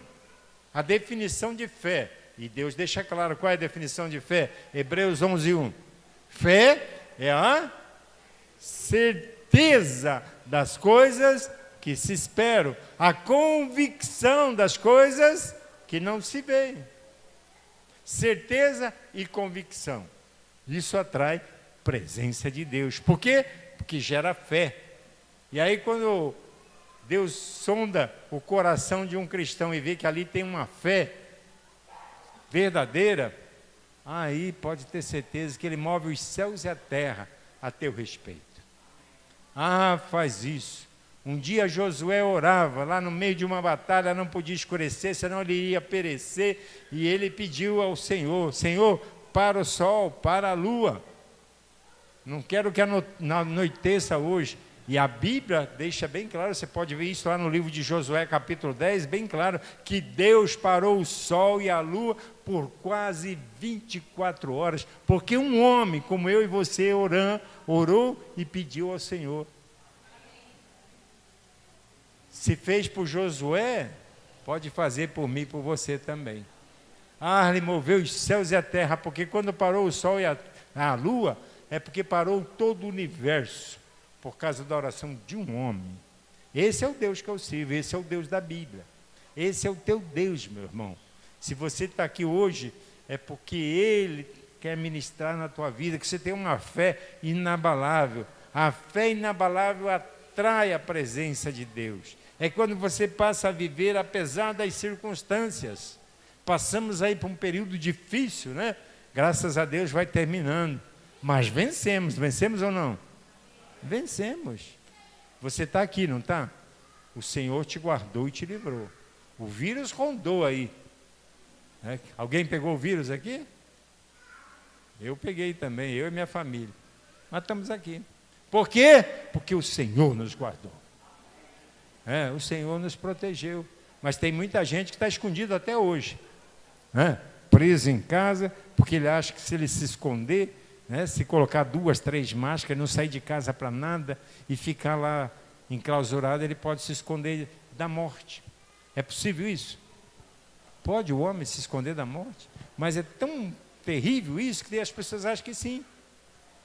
A definição de fé, e Deus deixa claro qual é a definição de fé. Hebreus 11:1. Fé é a certeza das coisas que se esperam, a convicção das coisas que não se veem. Certeza e convicção. Isso atrai presença de Deus. Por quê? Porque gera fé. E aí quando Deus sonda o coração de um cristão e vê que ali tem uma fé verdadeira, aí pode ter certeza que ele move os céus e a terra a teu respeito. Ah, faz isso. Um dia Josué orava, lá no meio de uma batalha, não podia escurecer, senão ele ia perecer, e ele pediu ao Senhor: Senhor, para o sol, para a lua, não quero que anoiteça hoje. E a Bíblia deixa bem claro, você pode ver isso lá no livro de Josué capítulo 10, bem claro, que Deus parou o sol e a lua por quase 24 horas, porque um homem como eu e você orou e pediu ao Senhor. Se fez por Josué, pode fazer por mim e por você também. Ah, ele moveu os céus e a terra, porque quando parou o sol e a lua, é porque parou todo o universo, por causa da oração de um homem. Esse é o Deus que eu sirvo, esse é o Deus da Bíblia. Esse é o teu Deus, meu irmão. Se você está aqui hoje, é porque Ele quer ministrar na tua vida, que você tem uma fé inabalável. A fé inabalável atrai a presença de Deus. É quando você passa a viver apesar das circunstâncias. Passamos aí por um período difícil, né? Graças a Deus vai terminando. Mas vencemos. Vencemos ou não? Vencemos. Você está aqui, não está? O Senhor te guardou e te livrou. O vírus rondou aí. Alguém pegou o vírus aqui? Eu peguei também, eu e minha família. Mas estamos aqui. Por quê? Porque o Senhor nos guardou. O Senhor nos protegeu. Mas tem muita gente que está escondido até hoje. Preso em casa, porque ele acha que se ele se esconder, se colocar 2, 3 máscaras, não sair de casa para nada e ficar lá enclausurado, ele pode se esconder da morte. É possível isso? Pode o homem se esconder da morte? Mas é tão terrível isso que as pessoas acham que sim.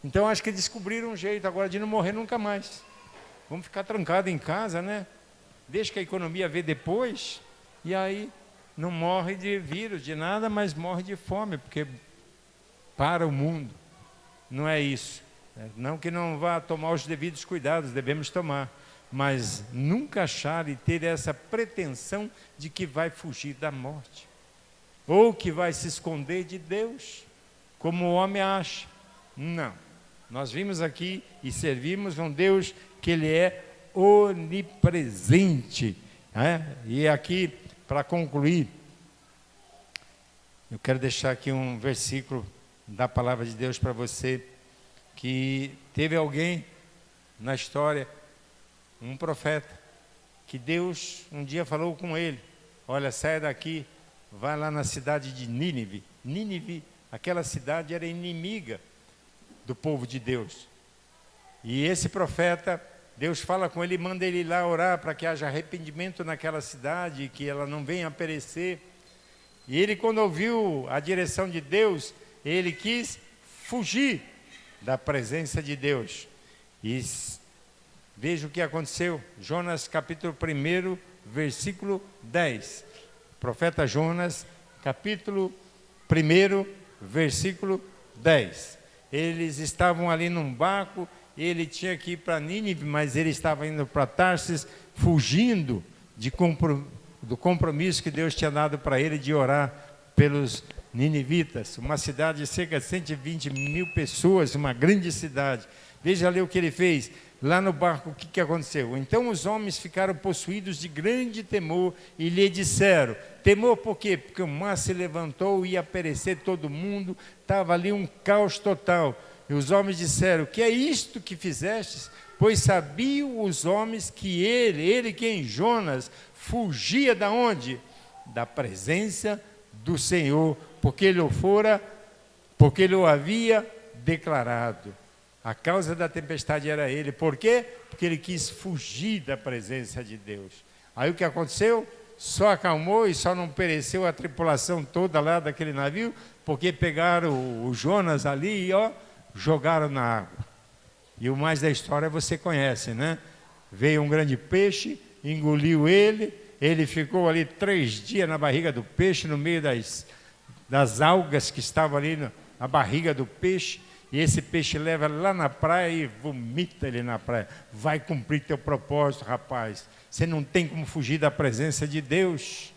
Então acho que descobriram um jeito agora de não morrer nunca mais. Vamos ficar trancados em casa, né? Deixa que a economia vê depois, e aí não morre de vírus, de nada, mas morre de fome, porque para o mundo. Não é isso. Não que não vá tomar os devidos cuidados, devemos tomar. Mas nunca achar e ter essa pretensão de que vai fugir da morte. Ou que vai se esconder de Deus, como o homem acha. Não. Nós vimos aqui e servimos um Deus que Ele é onipresente. E aqui, para concluir, eu quero deixar aqui um versículo da palavra de Deus para você, que teve alguém na história, um profeta, que Deus um dia falou com ele: olha, saia daqui, vai lá na cidade de Nínive. Nínive, aquela cidade era inimiga do povo de Deus. E esse profeta, Deus fala com ele e manda ele ir lá orar para que haja arrependimento naquela cidade, que ela não venha a perecer. E ele, quando ouviu a direção de Deus, ele quis fugir da presença de Deus. E veja o que aconteceu. Jonas capítulo 1, versículo 10. Profeta Jonas, capítulo 1, versículo 10. Eles estavam ali num barco, ele tinha que ir para Nínive, mas ele estava indo para Tarsis, fugindo do compromisso que Deus tinha dado para ele de orar pelos ninivitas, uma cidade de cerca de 120 mil pessoas, uma grande cidade. Veja ali o que ele fez. Lá no barco, o que aconteceu? Então os homens ficaram possuídos de grande temor e lhe disseram: temor por quê? Porque o mar se levantou, ia perecer todo mundo, estava ali um caos total. E os homens disseram: que é isto que fizestes? Pois sabiam os homens que ele quem? Jonas, fugia da onde? Da presença do Senhor, porque ele o havia declarado. A causa da tempestade era ele. Por quê? Porque ele quis fugir da presença de Deus. Aí o que aconteceu? Só acalmou e só não pereceu a tripulação toda lá daquele navio, porque pegaram o Jonas ali e jogaram na água. E o mais da história você conhece, né? Veio um grande peixe, engoliu ele, ele ficou ali 3 dias na barriga do peixe, no meio das algas que estavam ali na barriga do peixe. E esse peixe leva lá na praia e vomita ele na praia. Vai cumprir teu propósito, rapaz. Você não tem como fugir da presença de Deus.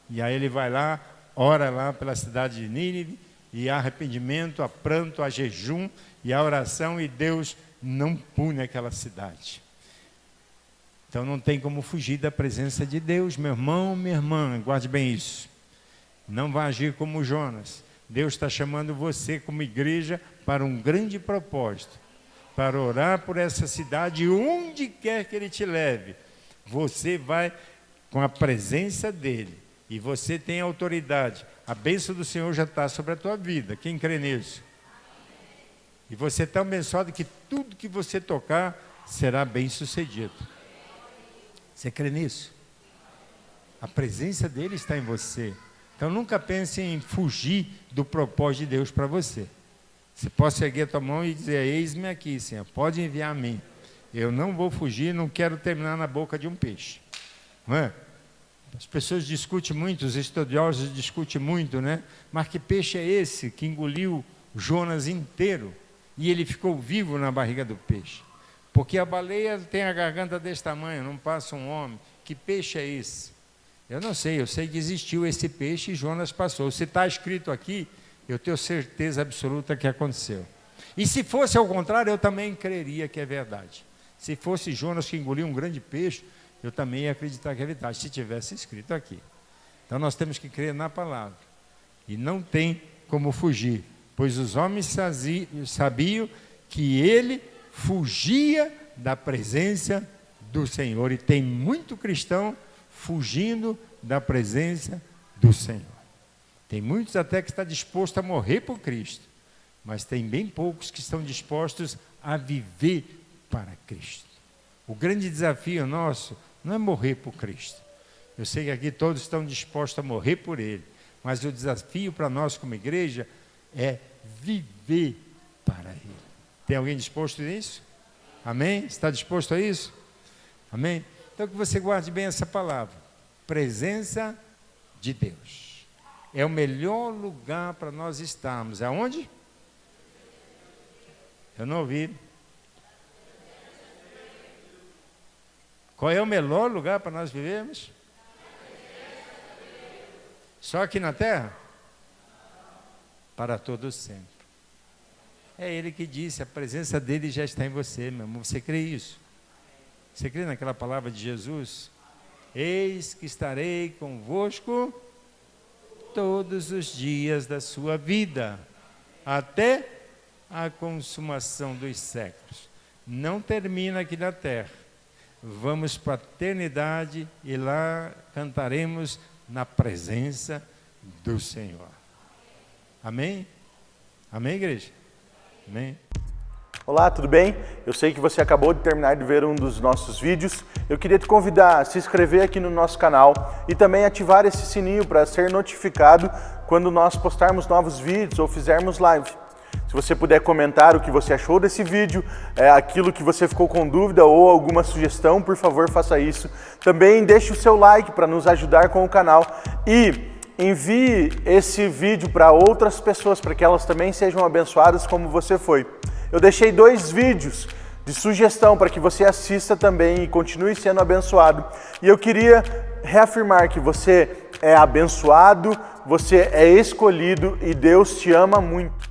E aí ele vai lá, ora lá pela cidade de Nínive, e há arrependimento, há pranto, há jejum e há oração, e Deus não pune aquela cidade. Então não tem como fugir da presença de Deus, meu irmão, minha irmã, guarde bem isso. Não vá agir como Jonas. Deus está chamando você como igreja para um grande propósito, para orar por essa cidade, onde quer que Ele te leve. Você vai com a presença dEle, e você tem autoridade. A bênção do Senhor já está sobre a tua vida. Quem crê nisso? E você é tão abençoado que tudo que você tocar será bem sucedido. Você crê nisso? A presença dEle está em você. Então nunca pense em fugir do propósito de Deus para você. Você pode erguer a tua mão e dizer: eis-me aqui, Senhor, pode enviar a mim. Eu não vou fugir, não quero terminar na boca de um peixe. Não é? As pessoas discutem muito, os estudiosos discutem muito, né? Mas que peixe é esse que engoliu Jonas inteiro e ele ficou vivo na barriga do peixe? Porque a baleia tem a garganta desse tamanho, não passa um homem. Que peixe é esse? Eu não sei, eu sei que existiu esse peixe e Jonas passou. Se está escrito aqui, eu tenho certeza absoluta que aconteceu. E se fosse ao contrário, eu também creria que é verdade. Se fosse Jonas que engoliu um grande peixe, eu também ia acreditar que é verdade, se tivesse escrito aqui. Então nós temos que crer na palavra. E não tem como fugir, pois os homens sabiam que ele fugia da presença do Senhor. E tem muito cristão fugindo da presença do Senhor. Tem muitos até que estão dispostos a morrer por Cristo, mas tem bem poucos que estão dispostos a viver para Cristo. O grande desafio nosso não é morrer por Cristo. Eu sei que aqui todos estão dispostos a morrer por Ele, mas o desafio para nós como igreja é viver para Ele. Tem alguém disposto a isso? Amém? Está disposto a isso? Amém? Então que você guarde bem essa palavra. Presença de Deus. É o melhor lugar para nós estarmos. Aonde? Eu não ouvi. Qual é o melhor lugar para nós vivermos? Só aqui na terra? Para todo sempre. É Ele que disse, a presença dEle já está em você, meu irmão. Você crê isso? Você crê naquela palavra de Jesus? Eis que estarei convosco todos os dias da sua vida, até a consumação dos séculos. Não termina aqui na terra. Vamos para a eternidade e lá cantaremos na presença do Senhor. Amém? Amém, igreja? Amém? Olá, tudo bem? Eu sei que você acabou de terminar de ver um dos nossos vídeos. Eu queria te convidar a se inscrever aqui no nosso canal e também ativar esse sininho para ser notificado quando nós postarmos novos vídeos ou fizermos live. Se você puder comentar o que você achou desse vídeo, aquilo que você ficou com dúvida ou alguma sugestão, por favor, faça isso. Também deixe o seu like para nos ajudar com o canal e envie esse vídeo para outras pessoas, para que elas também sejam abençoadas como você foi. Eu deixei 2 vídeos de sugestão para que você assista também e continue sendo abençoado. E eu queria reafirmar que você é abençoado, você é escolhido e Deus te ama muito.